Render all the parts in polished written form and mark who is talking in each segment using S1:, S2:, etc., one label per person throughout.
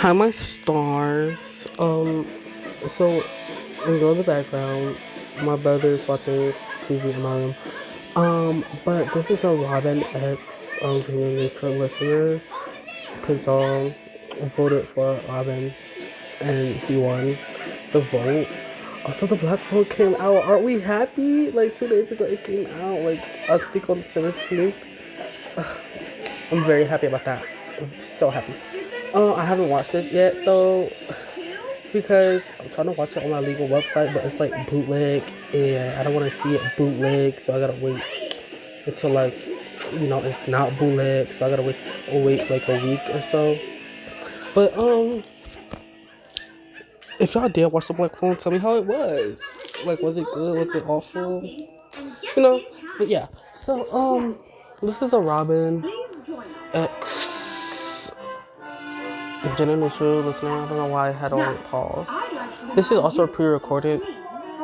S1: Hi, my stars. So enjoy the background. My brother's watching TV in my room. But this is a Robin X Junior Nature listener because voted for Robin and he won the vote. Also, the black vote came out. Aren't we happy? Like 2 days ago, it came out. Like I think on the 17th. I'm very happy about that. I'm so happy. I haven't watched it yet though because I'm trying to watch it on my legal website, but it's like bootleg, and I don't want to see it bootleg, so I gotta wait until it's not bootleg, so I gotta wait like a week or so. But if y'all did watch the Black Phone, tell me how it was. Like, was it good? Was it awful? You know. But yeah. So this is a Robin X Initial listener. I don't know why I had on pause. This is also pre-recorded,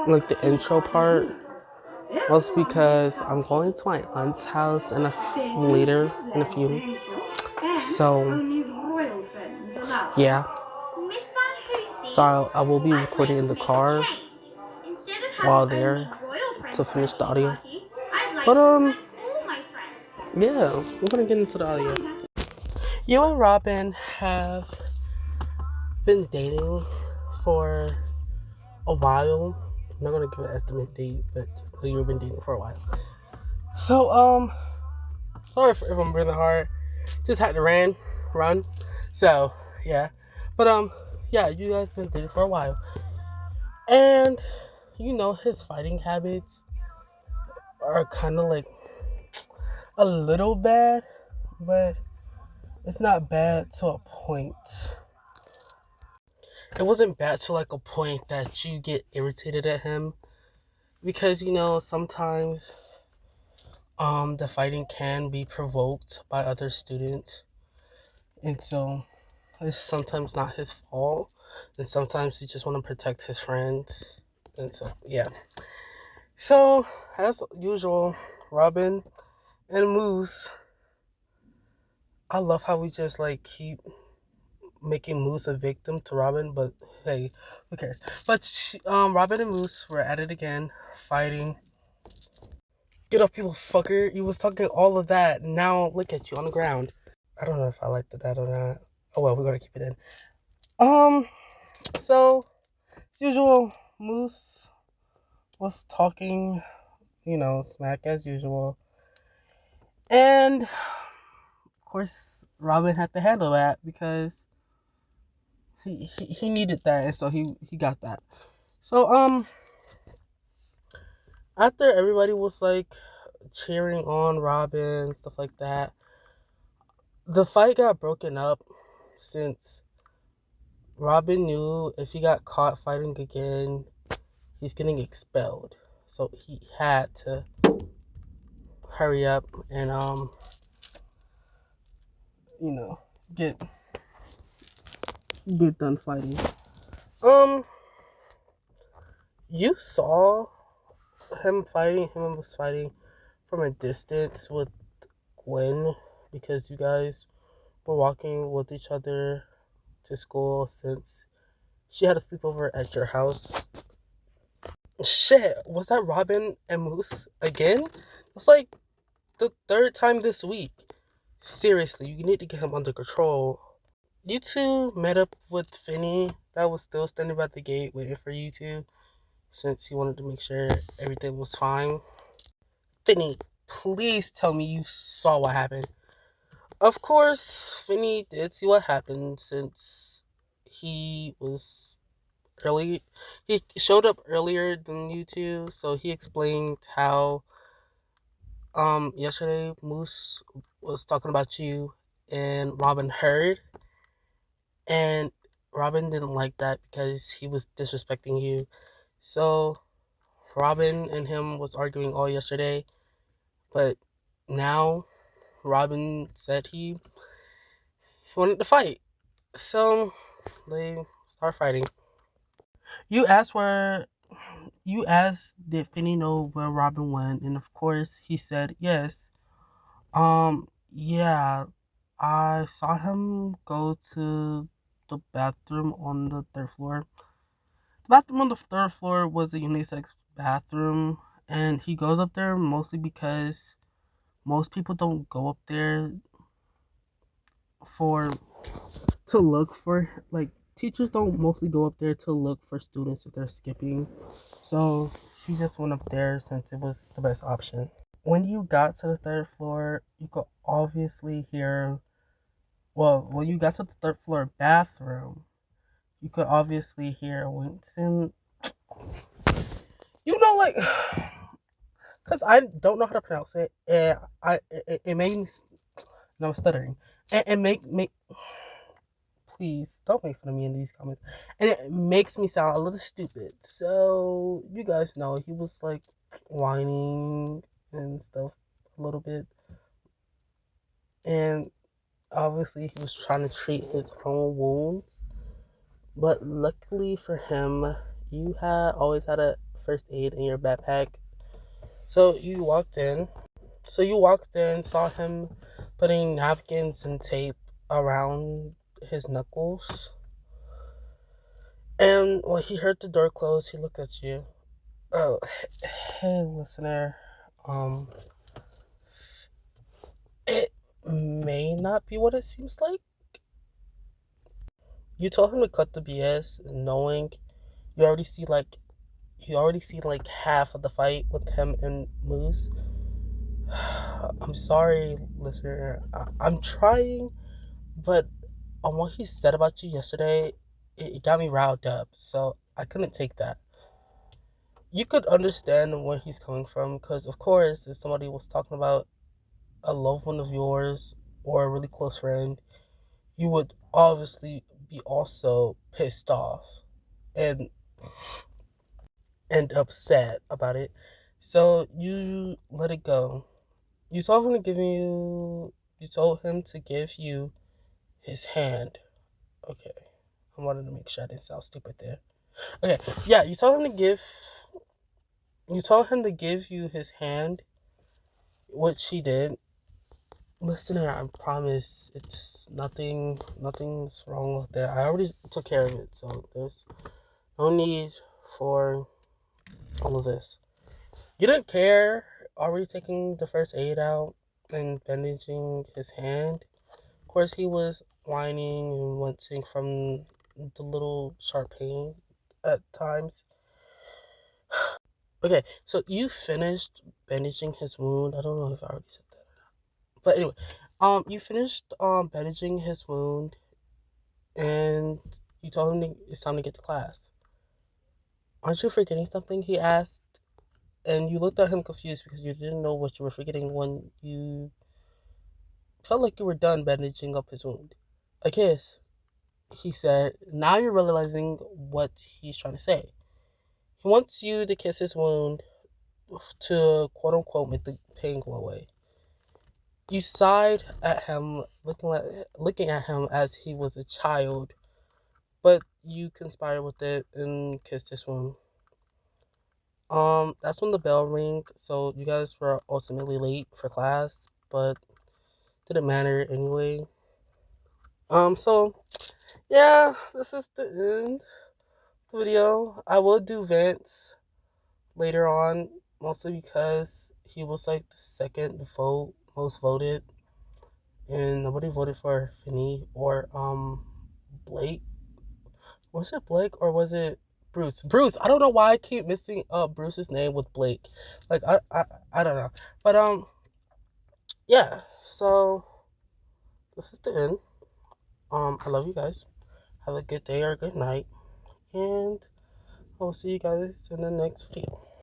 S1: like the intro part was because I'm going to my aunt's house later in a few. So yeah. So I will be recording in the car while there to finish the audio. But yeah, we're gonna get into the audio. You and Robin have been dating for a while. I'm not gonna give an estimate date, but just know you've been dating for a while. So sorry if I'm really hard. Just had to run. So yeah, but yeah, you guys been dating for a while, and his fighting habits are kind of like a little bad, but it's not bad to a point. It wasn't bad to like a point that you get irritated at him because sometimes the fighting can be provoked by other students, and so it's sometimes not his fault, and sometimes he just want to protect his friends, and so yeah. So as usual, Robin and Moose. I love how we just like keep making Moose a victim to Robin, but hey, who cares? But Robin and Moose were at it again, fighting. Get up, you little fucker! You was talking all of that. Now look at you on the ground. I don't know if I liked that or not. Oh well, we're gonna keep it in. So as usual, Moose was talking, smack as usual, and of course Robin had to handle that because he needed that, and so he got that. So after everybody was like cheering on Robin, stuff like that, the fight got broken up since Robin knew if he got caught fighting again, he's getting expelled. So he had to hurry up and you know, get done fighting. Um you saw him was fighting from a distance with Gwen because you guys were walking with each other to school since she had a sleepover at your house. Shit, was that Robin and Moose again? It's like the third time this week. Seriously, you need to get him under control. You two met up with Finny that was still standing by the gate waiting for you two since he wanted to make sure everything was fine. Finny, please tell me you saw what happened. Of course, Finny did see what happened since he was early. He showed up earlier than you two, so he explained how yesterday Moose was talking about you and Robin heard, and Robin didn't like that because he was disrespecting you. So Robin and him was arguing all yesterday, but now Robin said he wanted to fight. So they start fighting. You asked where you asked did Finny know where Robin went, and of course he said yes. Yeah, I saw him go to the bathroom on the third floor. The bathroom on the third floor was a unisex bathroom, and he goes up there mostly because most people don't go up there for to look for, like, teachers don't mostly go up there to look for students if they're skipping. So he just went up there since it was the best option. When you got to the third floor, you could obviously hear, well, when you got to the third floor bathroom, you could obviously hear Winston. You know, like, because I don't know how to pronounce it, and it made me. No, I'm stuttering. And make please don't make fun of me in these comments. And it makes me sound a little stupid. So you guys know he was like whining and stuff a little bit, and obviously he was trying to treat his own wounds. But luckily for him, you had always had a first aid in your backpack. So you walked in. Saw him putting napkins and tape around his knuckles. And when he heard the door close, he looked at you. Oh, hey, listener. Um, it may not be what it seems like. You told him to cut the BS, knowing you already see like half of the fight with him and Moose. I'm sorry, listener. I'm trying, but on what he said about you yesterday, it got me riled up. So I couldn't take that. You could understand where he's coming from, because of course, if somebody was talking about a loved one of yours or a really close friend, you would obviously be also pissed off and upset about it. So you let it go. You told him to give you. You told him to give you his hand. Okay, I wanted to make sure I didn't sound stupid there. Okay, yeah, you told him to give. You told him to give you his hand, which he did. Listener, I promise it's nothing's wrong with that. I already took care of it, so there's no need for all of this. You didn't care already taking the first aid out and bandaging his hand. Of course, he was whining and wincing from the little sharp pain at times. Okay, so you finished bandaging his wound. I don't know if I already said that. But anyway, you finished bandaging his wound, and you told him it's time to get to class. Aren't you forgetting something? He asked, and you looked at him confused because you didn't know what you were forgetting when you felt like you were done bandaging up his wound. A kiss, he said. Now you're realizing what he's trying to say. He wants you to kiss his wound to quote unquote make the pain go away. You sighed at him, looking at him as he was a child, but you conspired with it and kissed his wound. That's when the bell rang, so you guys were ultimately late for class, but didn't matter anyway. So yeah, this is the end of the video. I will do Vince later on, mostly because he was like the second most voted, and nobody voted for Finney or Blake. Was it Blake or was it Bruce? Bruce. I don't know why I keep missing Bruce's name with Blake. Like I don't know. But yeah. So this is the end. I love you guys. Have a good day or a good night, and I'll see you guys in the next video.